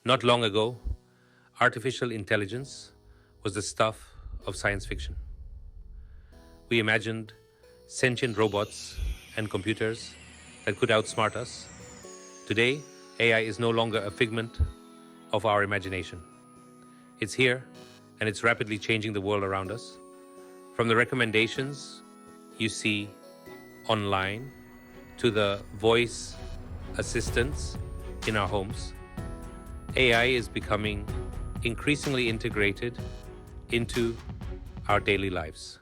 Not long ago, artificial intelligence was the stuff of science fiction. We imagined sentient robots and computers that could outsmart us. Today, AI is no longer a figment of our imagination. It's here, and it's rapidly changing the world around us. From the recommendations you see online to the voice assistants in our homes, AI is becoming increasingly integrated into our daily lives.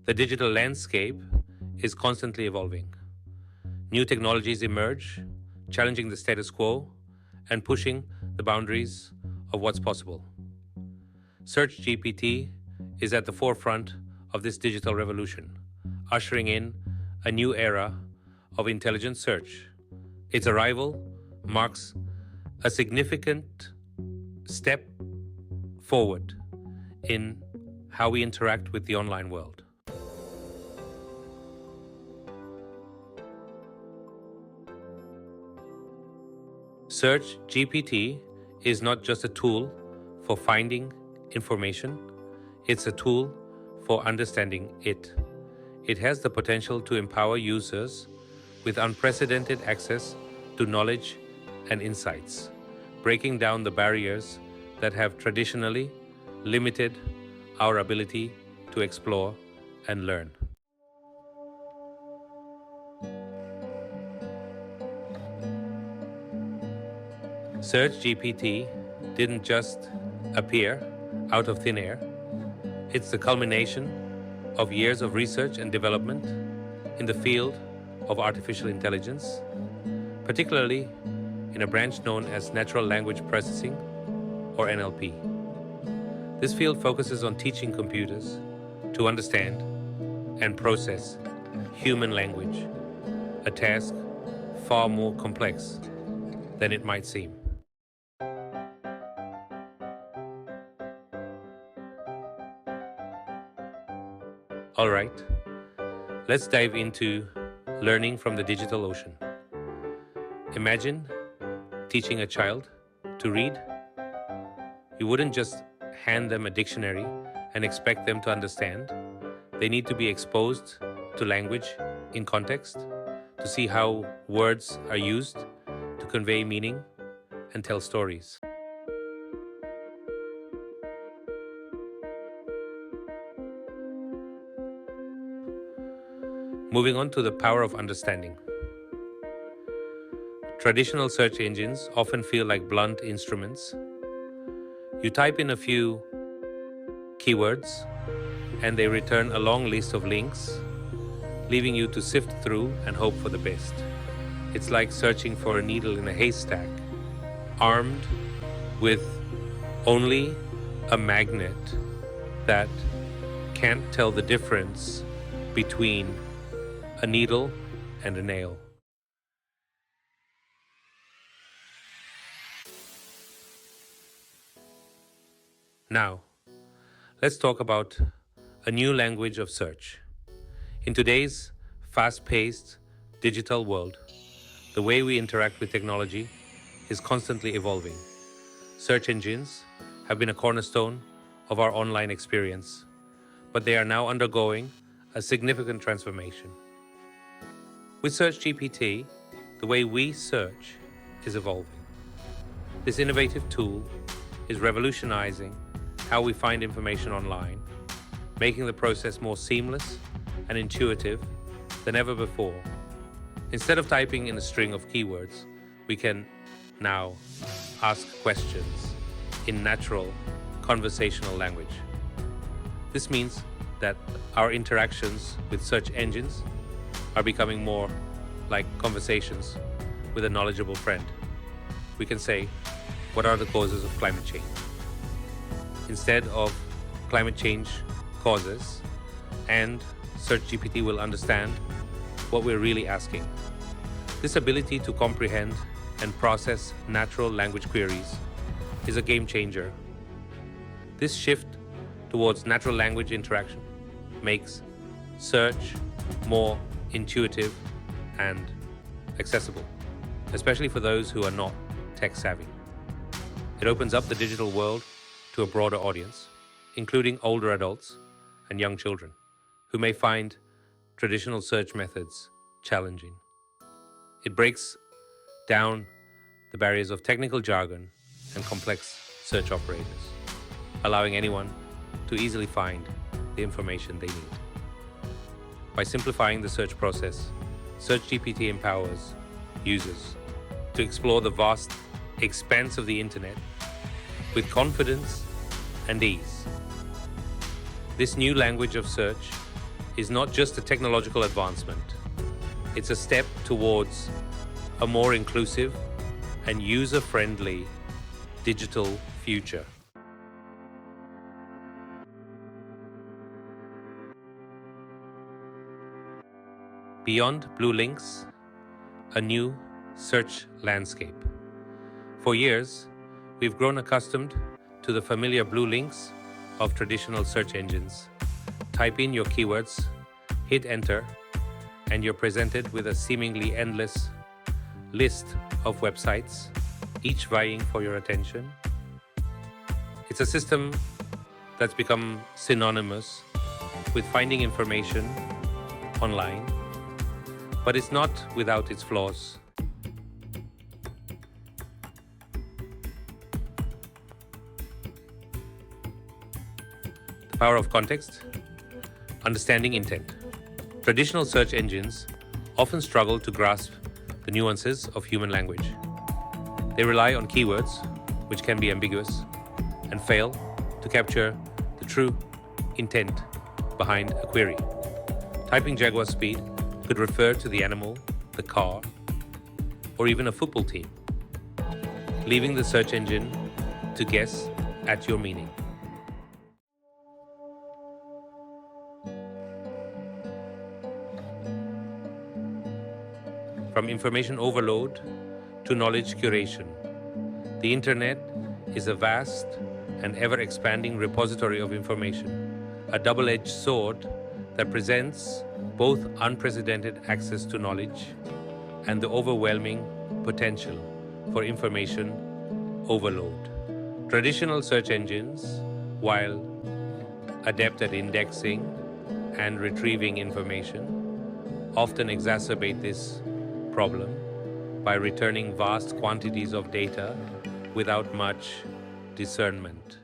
The digital landscape is constantly evolving. New technologies emerge, challenging the status quo and pushing the boundaries of what's possible. SearchGPT is at the forefront of this digital revolution, ushering in a new era of intelligent search. Its arrival marks a significant step forward in how we interact with the online world. SearchGPT is not just a tool for finding information, it's a tool for understanding it. It has the potential to empower users with unprecedented access to knowledge and insights, breaking down the barriers that have traditionally limited our ability to explore and learn. SearchGPT didn't just appear out of thin air. It's the culmination of years of research and development in the field of artificial intelligence, particularly in a branch known as natural language processing, or NLP. This field focuses on teaching computers to understand and process human language, a task far more complex than it might seem. All right, let's dive into learning from the digital ocean. Imagine teaching a child to read. You wouldn't just hand them a dictionary and expect them to understand. They need to be exposed to language in context, to see how words are used to convey meaning and tell stories. Moving on to the power of understanding. Traditional search engines often feel like blunt instruments. You type in a few keywords and they return a long list of links, leaving you to sift through and hope for the best. It's like searching for a needle in a haystack, armed with only a magnet that can't tell the difference between a needle and a nail. Now, let's talk about a new language of search. In today's fast-paced digital world, the way we interact with technology is constantly evolving. Search engines have been a cornerstone of our online experience, but they are now undergoing a significant transformation. With SearchGPT, the way we search is evolving. This innovative tool is revolutionizing how we find information online, making the process more seamless and intuitive than ever before. Instead of typing in a string of keywords, we can now ask questions in natural conversational language. This means that our interactions with search engines are becoming more like conversations with a knowledgeable friend. We can say, what are the causes of climate change? Instead of climate change causes, and SearchGPT will understand what we're really asking. This ability to comprehend and process natural language queries is a game changer. This shift towards natural language interaction makes search more intuitive, and accessible, especially for those who are not tech savvy. It opens up the digital world to a broader audience, including older adults and young children, who may find traditional search methods challenging. It breaks down the barriers of technical jargon and complex search operators, allowing anyone to easily find the information they need. By simplifying the search process, SearchGPT empowers users to explore the vast expanse of the internet with confidence and ease. This new language of search is not just a technological advancement, it's a step towards a more inclusive and user-friendly digital future. Beyond blue links, a new search landscape. For years, we've grown accustomed to the familiar blue links of traditional search engines. Type in your keywords, hit enter, and you're presented with a seemingly endless list of websites, each vying for your attention. It's a system that's become synonymous with finding information online, but it's not without its flaws. The power of context, understanding intent. Traditional search engines often struggle to grasp the nuances of human language. They rely on keywords, which can be ambiguous, and fail to capture the true intent behind a query. Typing Jaguar speed could refer to the animal, the car, or even a football team, leaving the search engine to guess at your meaning. From information overload to knowledge curation, the internet is a vast and ever-expanding repository of information, a double-edged sword that presents both unprecedented access to knowledge and the overwhelming potential for information overload. Traditional search engines, while adept at indexing and retrieving information, often exacerbate this problem by returning vast quantities of data without much discernment.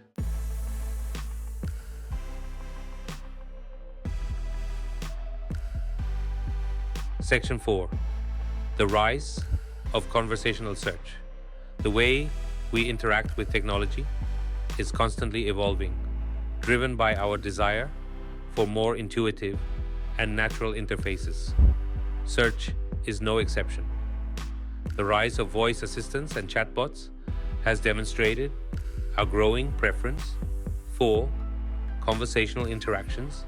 Section 4. The rise of conversational search. The way we interact with technology is constantly evolving, driven by our desire for more intuitive and natural interfaces. Search is no exception. The rise of voice assistants and chatbots has demonstrated our growing preference for conversational interactions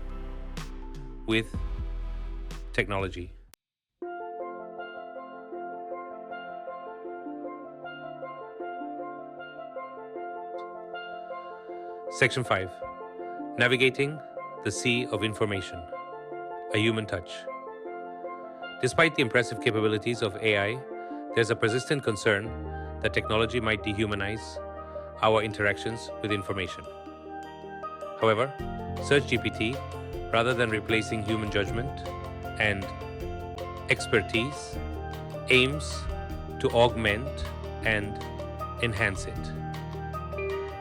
with technology. Section 5. Navigating the sea of information. A human touch. Despite the impressive capabilities of AI, there's a persistent concern that technology might dehumanize our interactions with information. However, SearchGPT, rather than replacing human judgment and expertise, aims to augment and enhance it.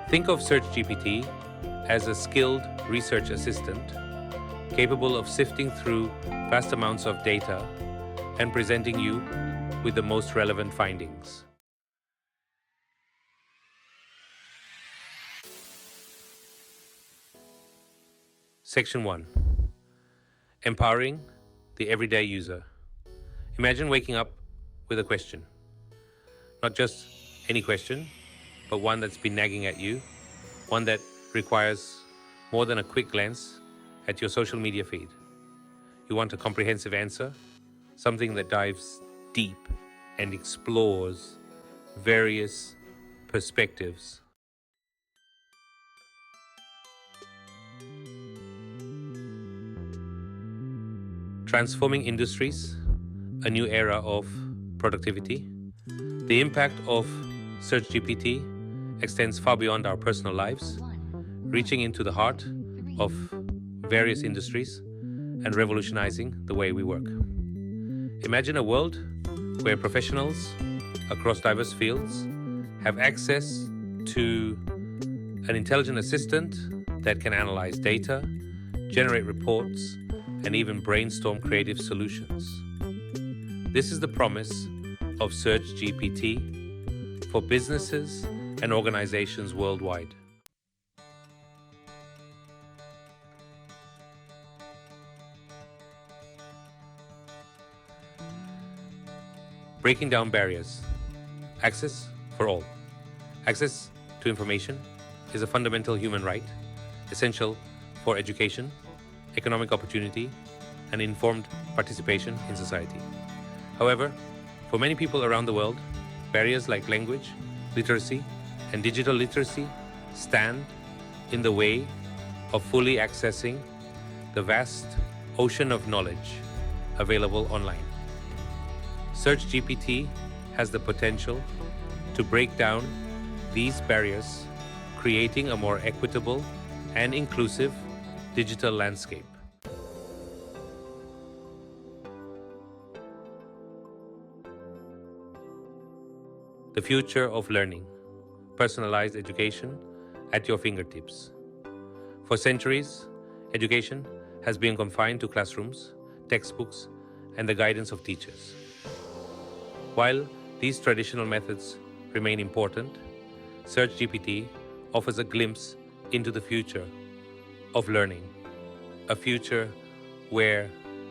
Think of SearchGPT as a skilled research assistant capable of sifting through vast amounts of data and presenting you with the most relevant findings. Section 1. Empowering the everyday user. Imagine waking up with a question. Not just any question, but one that's been nagging at you, one that requires more than a quick glance at your social media feed. You want a comprehensive answer, something that dives deep and explores various perspectives. transforming industries, a new era of productivity. The impact of SearchGPT extends far beyond our personal lives, reaching into the heart of various industries and revolutionizing the way we work. Imagine a world where professionals across diverse fields have access to an intelligent assistant that can analyze data, generate reports, and even brainstorm creative solutions. This is the promise of SearchGPT for businesses and organizations worldwide. Breaking down barriers. Access for all. Access to information is a fundamental human right, essential for education, economic opportunity, and informed participation in society. However, for many people around the world, barriers like language, literacy, and digital literacy stand in the way of fully accessing the vast ocean of knowledge available online. SearchGPT has the potential to break down these barriers, creating a more equitable and inclusive digital landscape. The future of learning, personalized education at your fingertips. For centuries, education has been confined to classrooms, textbooks, and the guidance of teachers. While these traditional methods remain important, SearchGPT offers a glimpse into the future of learning, a future where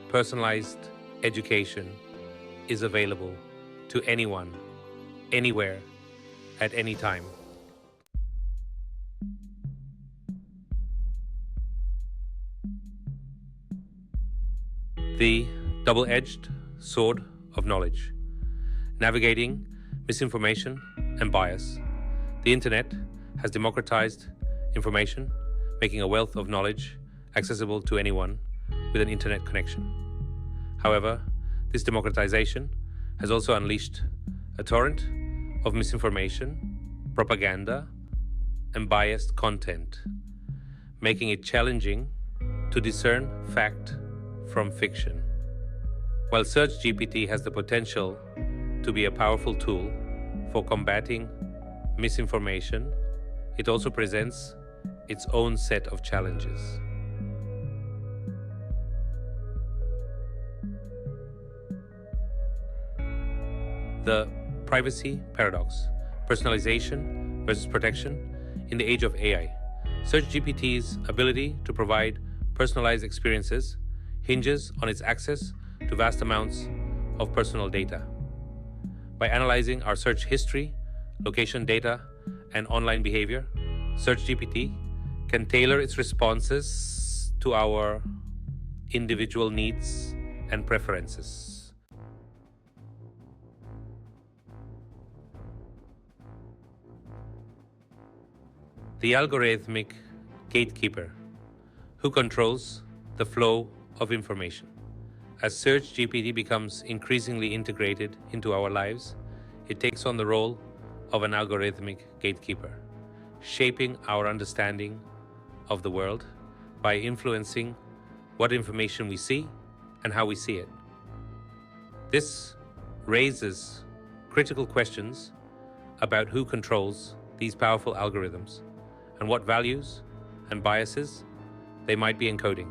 personalized education is available to anyone, anywhere, at any time. The double-edged sword of knowledge. Navigating misinformation and bias. The internet has democratized information, making a wealth of knowledge accessible to anyone with an internet connection. However, this democratization has also unleashed a torrent of misinformation, propaganda, and biased content, making it challenging to discern fact from fiction. While SearchGPT has the potential to be a powerful tool for combating misinformation, it also presents its own set of challenges. The privacy paradox, personalization versus protection in the age of AI. SearchGPT's ability to provide personalized experiences hinges on its access to vast amounts of personal data. By analyzing our search history, location data, and online behavior, SearchGPT can tailor its responses to our individual needs and preferences. The algorithmic gatekeeper, who controls the flow of information. As SearchGPT becomes increasingly integrated into our lives, it takes on the role of an algorithmic gatekeeper, shaping our understanding of the world by influencing what information we see and how we see it. This raises critical questions about who controls these powerful algorithms and what values and biases they might be encoding.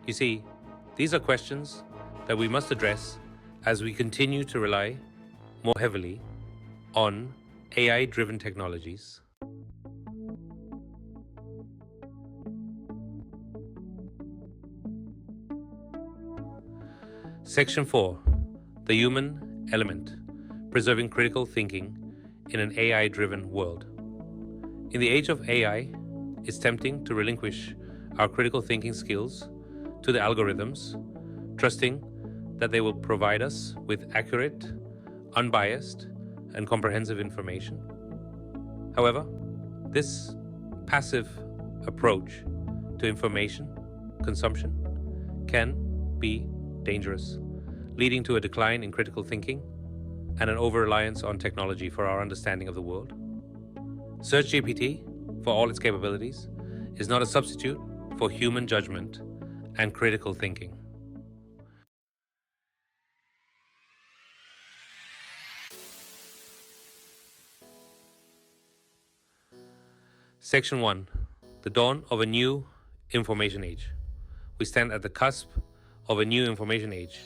You see, these are questions that we must address as we continue to rely more heavily on AI-driven technologies. Section 4. The human element, preserving critical thinking in an AI-driven world. In the age of AI, it's tempting to relinquish our critical thinking skills to the algorithms, trusting that they will provide us with accurate, unbiased, and comprehensive information. However, this passive approach to information consumption can be dangerous, leading to a decline in critical thinking and an over-reliance on technology for our understanding of the world. SearchGPT, for all its capabilities, is not a substitute for human judgment and critical thinking. Section 1. The dawn of a new information age. We stand at the cusp of a new information age,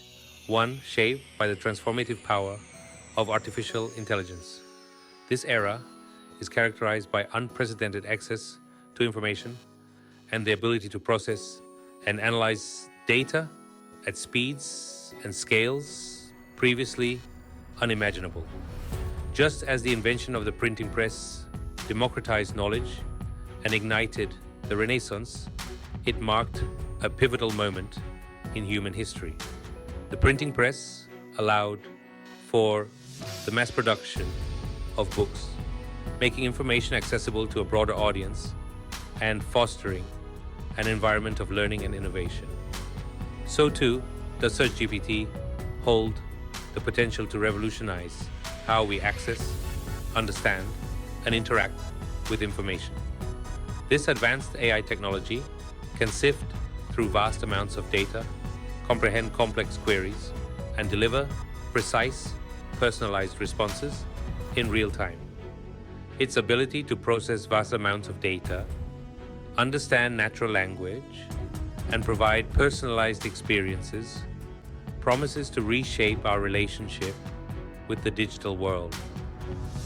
one shaped by the transformative power of artificial intelligence. This era is characterized by unprecedented access to information and the ability to process and analyze data at speeds and scales previously unimaginable. Just as the invention of the printing press democratized knowledge and ignited the Renaissance, it marked a pivotal moment in human history. The printing press allowed for the mass production of books, making information accessible to a broader audience and fostering an environment of learning and innovation. So too does SearchGPT hold the potential to revolutionize how we access, understand, and interact with information. This advanced AI technology can sift through vast amounts of data, comprehend complex queries, and deliver precise, personalized responses in real time. Its ability to process vast amounts of data, understand natural language, and provide personalized experiences promises to reshape our relationship with the digital world.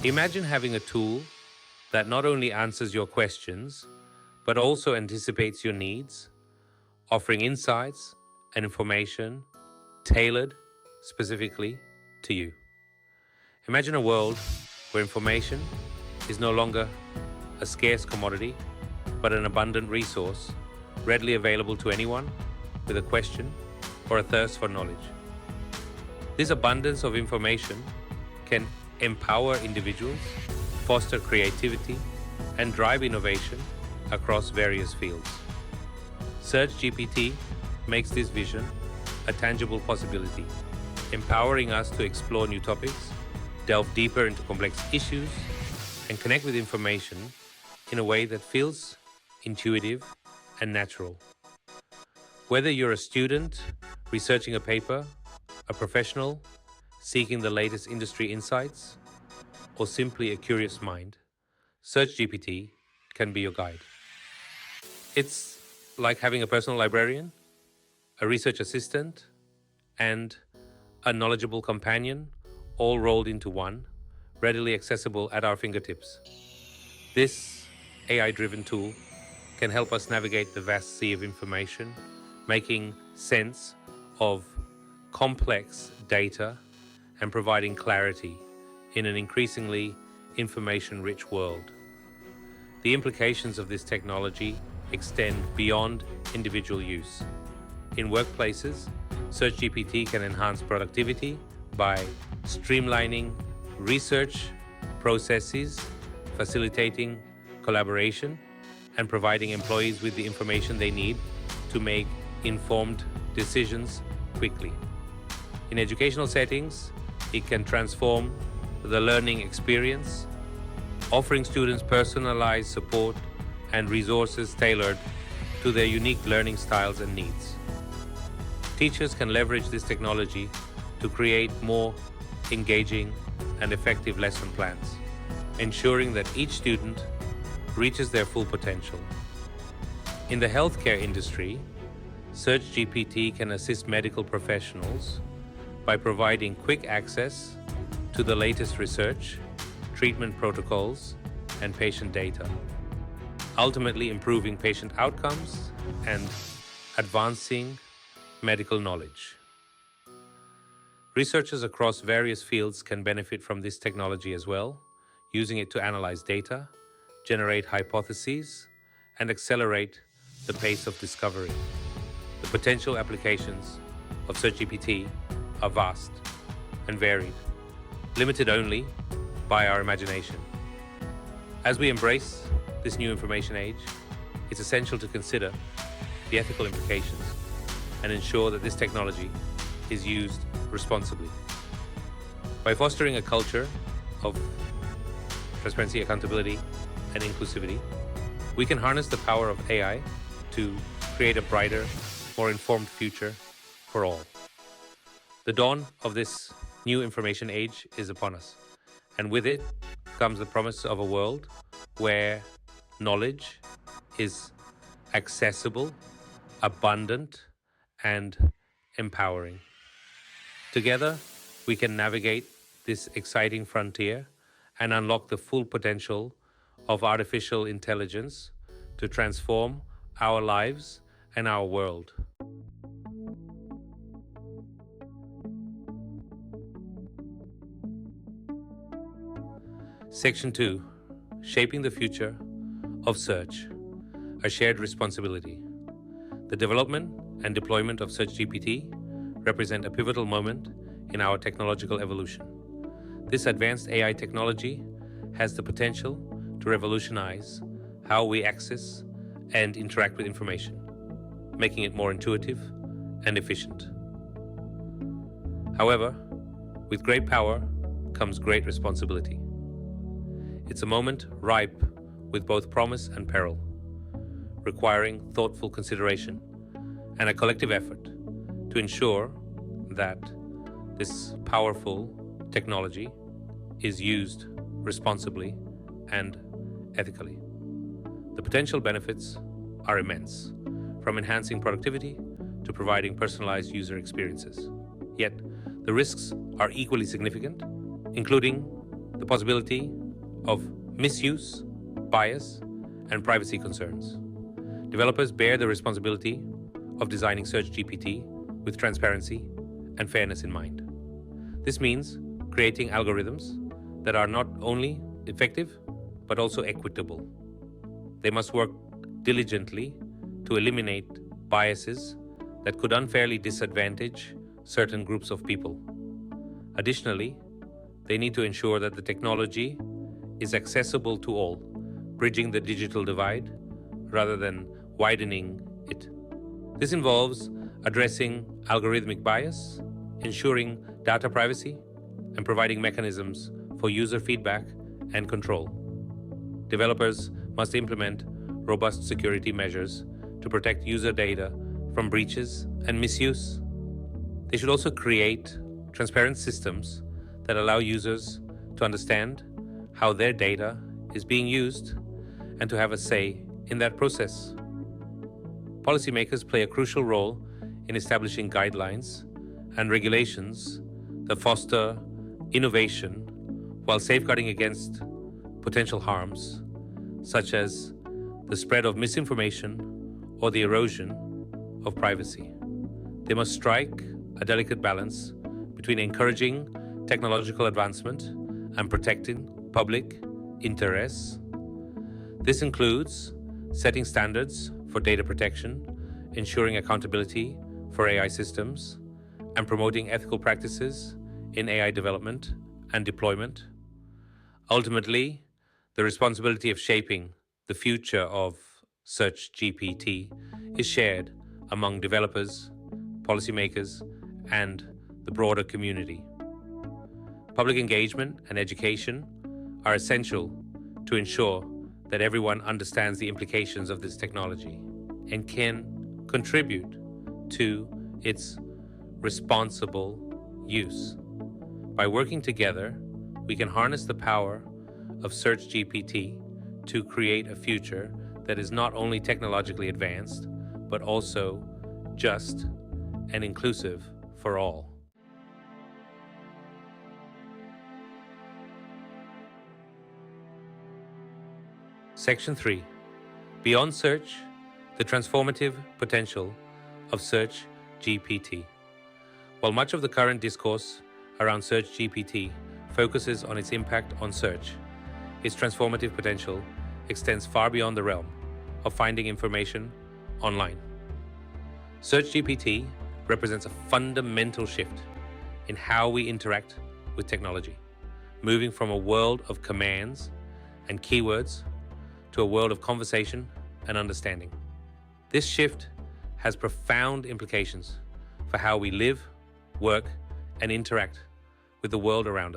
Imagine having a tool that not only answers your questions, but also anticipates your needs, offering insights and information tailored specifically to you. Imagine a world where information is no longer a scarce commodity, but an abundant resource readily available to anyone with a question or a thirst for knowledge. This abundance of information can empower individuals, foster creativity, and drive innovation across various fields. SearchGPT makes this vision a tangible possibility, empowering us to explore new topics, delve deeper into complex issues, and connect with information in a way that feels intuitive and natural. Whether you're a student researching a paper, a professional seeking the latest industry insights, or simply a curious mind, SearchGPT can be your guide. It's like having a personal librarian, a research assistant, and a knowledgeable companion, all rolled into one, readily accessible at our fingertips. This AI-driven tool can help us navigate the vast sea of information, making sense of complex data and providing clarity in an increasingly information-rich world. The implications of this technology extend beyond individual use. In workplaces, SearchGPT can enhance productivity by streamlining research processes, facilitating collaboration, and providing employees with the information they need to make informed decisions quickly. In educational settings, it can transform the learning experience, offering students personalized support and resources tailored to their unique learning styles and needs. Teachers can leverage this technology to create more engaging and effective lesson plans, ensuring that each student reaches their full potential. In the healthcare industry, SearchGPT can assist medical professionals by providing quick access to the latest research, treatment protocols, and patient data, ultimately improving patient outcomes and advancing medical knowledge. Researchers across various fields can benefit from this technology as well, using it to analyze data, generate hypotheses, and accelerate the pace of discovery. The potential applications of SearchGPT are vast and varied, limited only by our imagination. As we embrace this new information age, it's essential to consider the ethical implications and ensure that this technology is used responsibly. By fostering a culture of transparency, accountability, and inclusivity, we can harness the power of AI to create a brighter, more informed future for all. The dawn of this new information age is upon us, and with it comes the promise of a world where knowledge is accessible, abundant, and empowering. Together, we can navigate this exciting frontier and unlock the full potential of artificial intelligence to transform our lives and our world. Section 2: Shaping the Future of Search, a Shared Responsibility. The development and deployment of SearchGPT represent a pivotal moment in our technological evolution. This advanced AI technology has the potential to revolutionize how we access and interact with information, making it more intuitive and efficient. However, with great power comes great responsibility. It's a moment ripe with both promise and peril, requiring thoughtful consideration and a collective effort to ensure that this powerful technology is used responsibly and ethically. The potential benefits are immense, from enhancing productivity to providing personalized user experiences. Yet, the risks are equally significant, including the possibility of misuse, bias, and privacy concerns. Developers bear the responsibility of designing SearchGPT with transparency and fairness in mind. This means creating algorithms that are not only effective, but also equitable. They must work diligently to eliminate biases that could unfairly disadvantage certain groups of people. Additionally, they need to ensure that the technology is accessible to all, bridging the digital divide rather than widening it. This involves addressing algorithmic bias, ensuring data privacy, and providing mechanisms for user feedback and control. Developers must implement robust security measures to protect user data from breaches and misuse. They should also create transparent systems that allow users to understand how their data is being used and to have a say in that process. Policymakers play a crucial role in establishing guidelines and regulations that foster innovation while safeguarding against potential harms, such as the spread of misinformation or the erosion of privacy. They must strike a delicate balance between encouraging technological advancement and protecting public interests. This includes setting standards for data protection, ensuring accountability for AI systems, and promoting ethical practices in AI development and deployment. Ultimately, the responsibility of shaping the future of SearchGPT is shared among developers, policymakers, and the broader community. Public engagement and education are essential to ensure that everyone understands the implications of this technology and can contribute to its responsible use. By working together, we can harness the power of SearchGPT to create a future that is not only technologically advanced, but also just and inclusive for all. Section 3: Beyond Search, the transformative potential of SearchGPT. While much of the current discourse around SearchGPT focuses on its impact on search, its transformative potential extends far beyond the realm of finding information online. SearchGPT represents a fundamental shift in how we interact with technology, moving from a world of commands and keywords to a world of conversation and understanding. This shift has profound implications for how we live, work, and interact with the world around us.